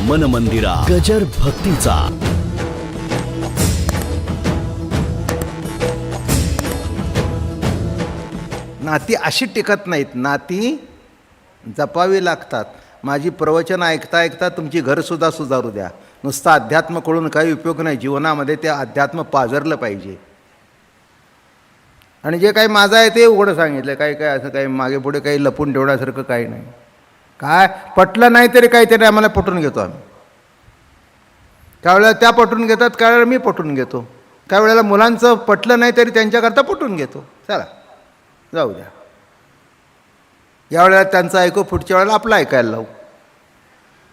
मन मंदिरा गजर भक्तीचा. नाती अशी टिकत नाहीत, नाती जपावी लागतात. माझी प्रवचन ऐकता ऐकता तुमची घरसुद्धा सुधारू द्या. नुसतं अध्यात्म कळून काही उपयोग नाही. जीवनामध्ये ते अध्यात्म पाझरलं पाहिजे. आणि जे काही माझं आहे ते उघडं सांगितलं. काही काय असं काही मागे पुढे काही लपून ठेवण्यासारखं काही नाही. काय पटलं नाही तरी काहीतरी आम्हाला पटून घेतो आम्ही. त्यावेळेला त्या पटून घेतात, काही वेळेला मी पटून घेतो. काही वेळेला मुलांचं पटलं नाही तरी त्यांच्याकरता पटून घेतो. चला जाऊ द्या. यावेळेला त्यांचं ऐकू, पुढच्या वेळेला आपलं ऐकायला लावू.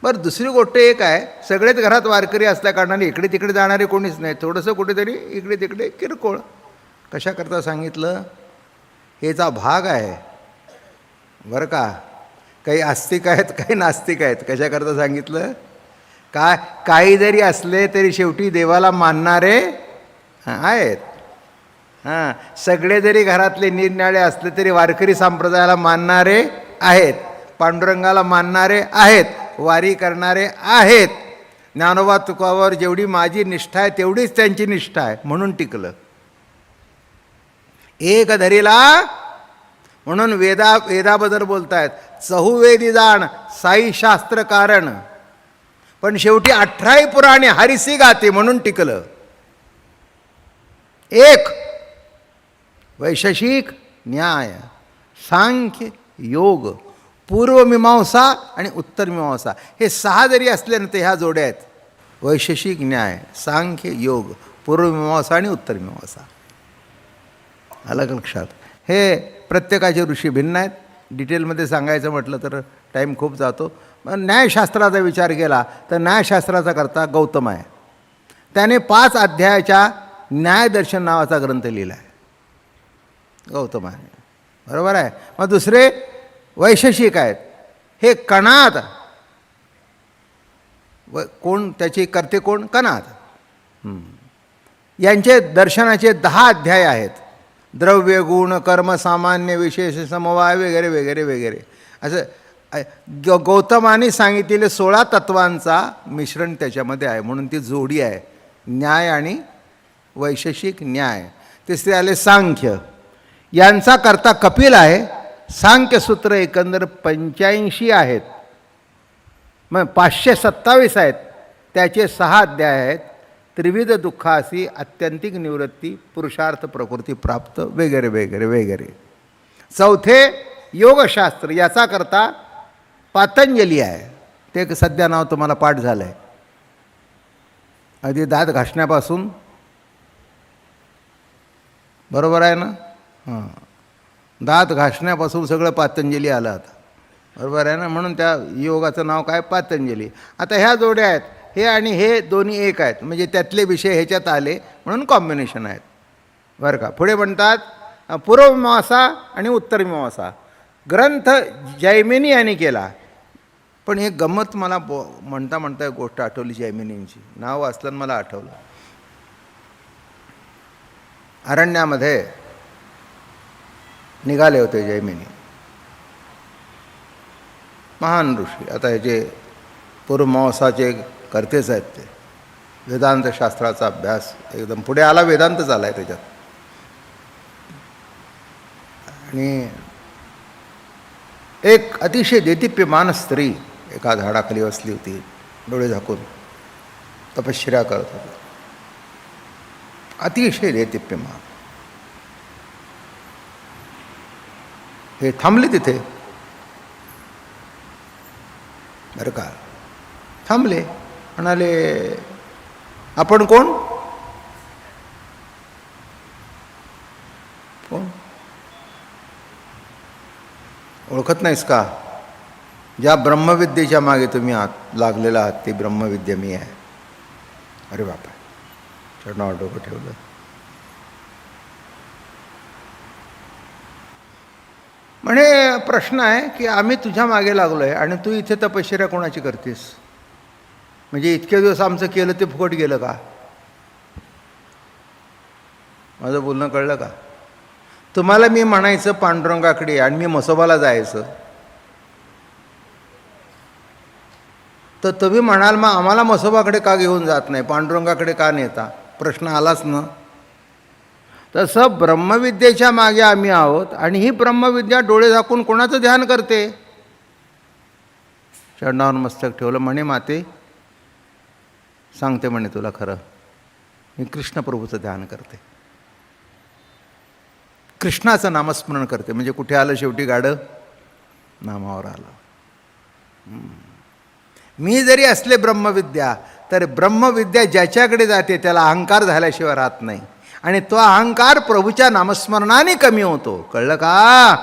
बरं, दुसरी गोष्ट एक आहे, सगळेच घरात वारकरी असल्या कारणाने इकडे तिकडे जाणारे कोणीच नाही. थोडंसं कुठेतरी इकडे तिकडे किरकोळ. कशाकरता सांगितलं? हेचा भाग आहे बरं का. काही आस्तिक आहेत, काही नास्तिक आहेत. कशाकरता सांगितलं? काय काही जरी असले तरी शेवटी देवाला मानणारे आहेत. हां, सगळे जरी घरातले निरनिराळे असले तरी वारकरी संप्रदायाला मानणारे आहेत, पांडुरंगाला मानणारे आहेत, वारी करणारे आहेत. ज्ञानोबा तुकोबावर जेवढी माझी निष्ठा आहे तेवढीच त्यांची निष्ठा आहे म्हणून टिकलं. एक धरीला म्हणून वेदाबद्दल बोलतायत. चहुवेदी जाण साई शास्त्र कारण, पण शेवटी 18 पुराणे हरिसी गाते म्हणून टिकलं. एक वैशेषिक न्याय, सांख्य योग, पूर्वमीमांसा आणि उत्तरमीमांसा, हे 6 जरी असले ना तर ह्या जोड्या आहेत. वैशेषिक न्याय, सांख्य योग, पूर्वमीमांसा आणि उत्तरमीमांसा. अलग लक्षात. हे प्रत्येकाचे ऋषी भिन्न आहेत. डिटेलमध्ये सांगायचं म्हटलं तर टाईम खूप जातो. न्यायशास्त्राचा विचार केला तर न्यायशास्त्राचा करता गौतम आहे. त्याने 5 अध्यायाच्या न्यायदर्शन नावाचा ग्रंथ लिहिला आहे. गौतम आहे, बरोबर आहे. मग दुसरे वैशेषिक आहेत. हे कणाद, कोण त्याचे करते? कोण? कणाद. यांचे दर्शनाचे 10 अध्याय आहेत. द्रव्य, गुण, कर्म, सामान्य, विशेष, समवाय वगैरे वगैरे वगैरे. असं गौतमाने सांगितलेले 16 तत्वांचा मिश्रण त्याच्यामध्ये आहे. म्हणून ती जोडी आहे, न्याय आणि वैशेषिक न्याय. तिसरे आले सांख्य. यांचा करता कपिल आहे. सांख्यसूत्र एकंदर 85 आहेत. मग 527 आहेत. त्याचे 6 अध्याय आहेत. त्रिविध दुःखासी अत्यंतिक निवृत्ती, पुरुषार्थ प्रकृती प्राप्त वगैरे वगैरे वगैरे. चौथे योगशास्त्र. याचा करता पातंजली आहे. ते सध्या नाव तुम्हाला पाठ झालं आहे. अगदी दात घासण्यापासून, बरोबर आहे ना? हां, दात घासण्यापासून सगळं पातंजली आलं आता, बरोबर आहे ना? म्हणून त्या योगाचं नाव काय? पातंजली. आता ह्या जोड्या आहेत. हे आणि हे दोन्ही एक आहेत, म्हणजे त्यातले विषय ह्याच्यात आले म्हणून कॉम्बिनेशन आहेत, बरं का. पुढे म्हणतात पूर्वमीमांसा आणि उत्तरमीमांसा. ग्रंथ जैमिनी यांनी केला. पण एक गंमत मला म्हणता म्हणता एक गोष्ट आठवली जैमिनींची. नाव असलं मला आठवलं. अरण्यामध्ये निघाले होते जैमिनी, महान ऋषी. आता ह्याचे पूर्वमीमांसाचे करतेच आहेत. ते वेदांत शास्त्राचा अभ्यास एकदम पुढे आला, वेदांतच आला आहे त्याच्यात. आणि एक अतिशय देदीप्यमान स्त्री एका झाडाखाली बसली होती, डोळे झाकून तपश्चर्या करत होती. अतिशय देदीप्यमान. हे थांबले तिथे, बरं का. थांबले, म्हणाले आपण कोण? कोण? ओळखत नाहीस का? ज्या ब्रह्मविद्येच्या मागे तुम्ही लागलेला आहात ती ब्रह्मविद्या मी आहे. अरे बापा, चरणावर डोकं ठेवलं. म्हणे प्रश्न आहे की आम्ही तुझ्या मागे लागलो आहे आणि तू इथे तपश्चर्या कोणाची करतेस? म्हणजे इतके दिवस आमचं केलं ते फुकट गेलं का? माझं बोलणं कळलं का? तुम्हाला मी म्हणायचं पांडुरंगाकडे आणि मी म्हसोबाला जायचं. तर तुम्ही म्हणाल मग आम्हाला म्हसोबाकडे का घेऊन जात नाही, पांडुरंगाकडे का नेता, प्रश्न आलाच ना. तसं ब्रह्मविद्येच्या मागे आम्ही आहोत आणि ही ब्रह्मविद्या डोळे झाकून कोणाचं ध्यान करते. चरणावर मस्तक ठेवलं म्हणे, माते सांगते म्हणे तुला खरं, मी कृष्णप्रभूचं ध्यान करते, कृष्णाचं नामस्मरण करते. म्हणजे कुठे आलं शेवटी गाडं, नामावर आलं. मी जरी असले ब्रह्मविद्या, तर ब्रह्मविद्या ज्याच्याकडे जाते त्याला अहंकार झाल्याशिवाय राहत नाही, आणि तो अहंकार प्रभूच्या नामस्मरणाने कमी होतो. कळलं का?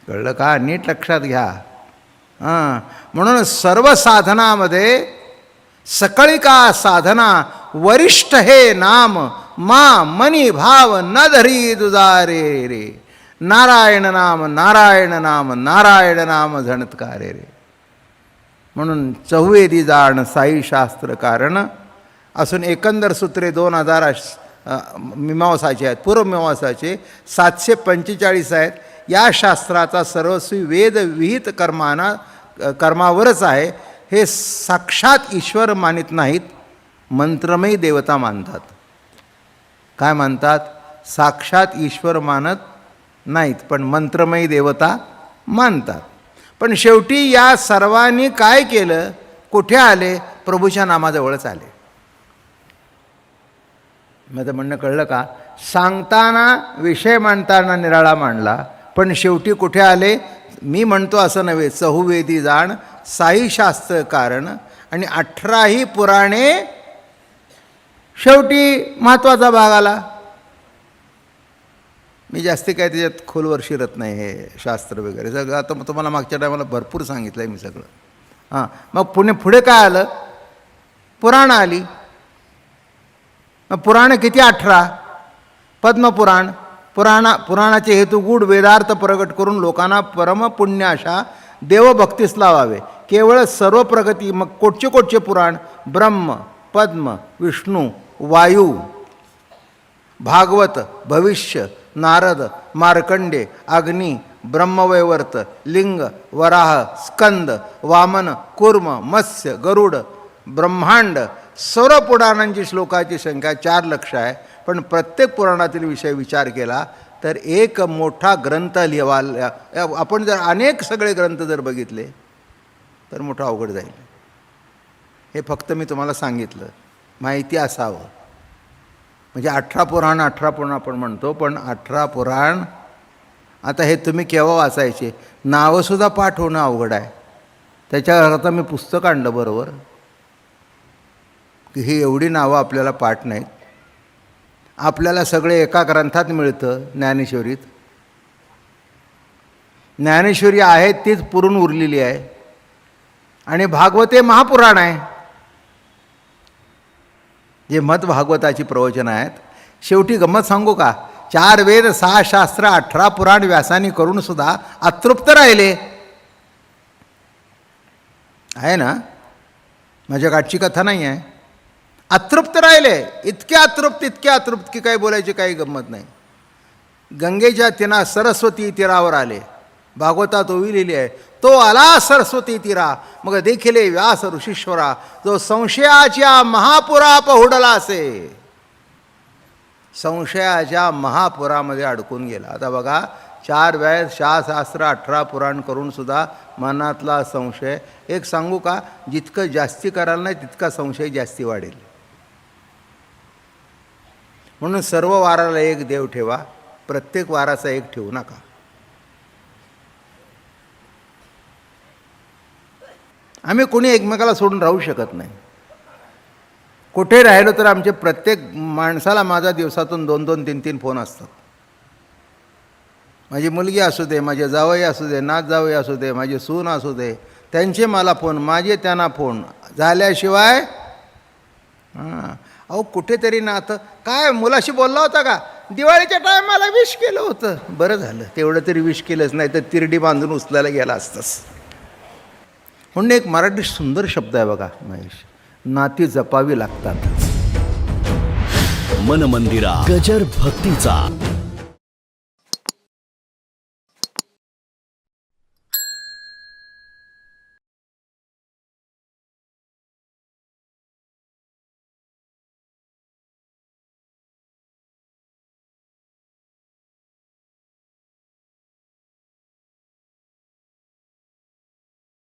कळलं का? नीट लक्षात घ्या. म्हणून सर्व साधनामध्ये सकळिका साधना वरिष्ठ हे नाम मा मनी भाव न धरी दुजारे रे. नारायण नाम नारायण नाम नारायण नाम झणत्कारे रे. म्हणून चहुवेदी जाण साई शास्त्र कारण असून एकंदर सूत्रे 2000 मीमांसाचे आहेत, पूर्वमीमांसाचे 745 आहेत. या शास्त्राचा सर्वस्वी वेद विहित कर्मावरच आहे. हे साक्षात ईश्वर मानित नाहीत, मंत्रमयी देवता मानतात. काय मानतात? साक्षात ईश्वर मानत नाहीत, पण मंत्रमयी देवता मानतात. पण शेवटी या सर्वांनी काय केलं? कुठे आले? प्रभूच्या नामाजवळच आले. माझं म्हणणं कळलं का? सांगताना विषय मांडताना निराळा मांडला, पण शेवटी कुठे आले? मी म्हणतो असं नव्हे, चहुवेदी जाण साई शास्त्र कारण आणि 18ही पुराणे शेवटी महत्त्वाचा भाग आला. मी जास्ती काय त्याच्यात खोलवर शिरत नाही. हे शास्त्र वगैरे सगळं आता तुम्हाला मागच्या टायमाला भरपूर सांगितलं आहे मी सगळं. मग पुढे काय आलं? पुराणं आली. मग पुराणं किती? 18. पद्मपुराण. पुराणाचे हेतू गूढ वेदार्थ प्रगट करून लोकांना परमपुण्य अशा देवभक्तीस लावावे. केवळ सर्व प्रगती. मग कोटचे पुराण? ब्रह्म, पद्म, विष्णू, वायू, भागवत, भविष्य, नारद, मार्कंडे, अग्नी, ब्रह्मवैवर्त, लिंग, वराह, स्कंद, वामन, कूर्म, मत्स्य, गरुड, ब्रह्मांड. सर्व पुराणांची श्लोकाची संख्या 4 लक्ष आहे. पण प्रत्येक पुराणातील विषय विचार केला तर एक मोठा ग्रंथ लिहावा. आपण जर अनेक सगळे ग्रंथ जर बघितले तर मोठं अवघड जाईल. हे फक्त मी तुम्हाला सांगितलं, माहिती असावं. म्हणजे 18 पुराण आपण म्हणतो, पण 18 पुराण आता हे तुम्ही केव्हा वाचायचे? नावंसुद्धा पाठ होणं अवघड आहे. त्याच्याकरता मी पुस्तक आणलं बरोबर, की ही एवढी नावं आपल्याला पाठ नाहीत. आपल्याला सगळे एका ग्रंथात मिळतं, ज्ञानेश्वरीत. ज्ञानेश्वरी आहे तीच पुरून उरलेली आहे, आणि भागवते महापुराण आहे, जे मत भागवताची प्रवचन आहेत. शेवटी गंमत सांगू का? 4 वेद, 6 शास्त्र, 18 पुराण व्यासानी करून सुद्धा अतृप्त राहिले. आहे ना? माझ्या गाठची कथा नाही आहे. अतृप्त राहिले. इतके अतृप्त की काही बोलायची काही गंमत नाही. गंगेच्या सरस्वती तीरावर आले. भागवतात ओवी लिहिली आहे, तो आला सरस्वती तीरा, मग देखिले व्यास ऋषीश्वरा, जो संशयाच्या महापुरा पहुडला असे. संशयाच्या महापुरामध्ये अडकून गेला. आता बघा, 4 वेद, 6 शास्त्र, 18 पुराण करून सुद्धा मनातला संशय. एक सांगू का? जितकं जास्ती कराल नाही तितका संशय जास्ती वाढेल. म्हणून सर्व वाराला एक देव ठेवा, प्रत्येक वाराचा एक ठेवू नका. आम्ही कोणी एकमेकाला सोडून राहू शकत नाही. कुठे राहिलो तर आमचे प्रत्येक माणसाला माझा दिवसातून 2-2, 3-3 फोन असतात. माझी मुलगी असू दे, माझे जावई असू दे, नात जावई असू दे, माझी सून असू दे, त्यांचे मला फोन, माझे त्यांना फोन झाल्याशिवाय अहो कुठेतरी नातं. काय मुलाशी बोलला होता का? दिवाळीच्या टायमाला विश केलं होतं. बरं झालं तेवढं तरी विश केलंच, नाही तर तिरडी बांधून उचलायला गेला असतंच. म्हणून एक मराठी सुंदर शब्द आहे बघा महेश, नाती जपावी लागतात. मन मंदिरा गजर भक्तीचा.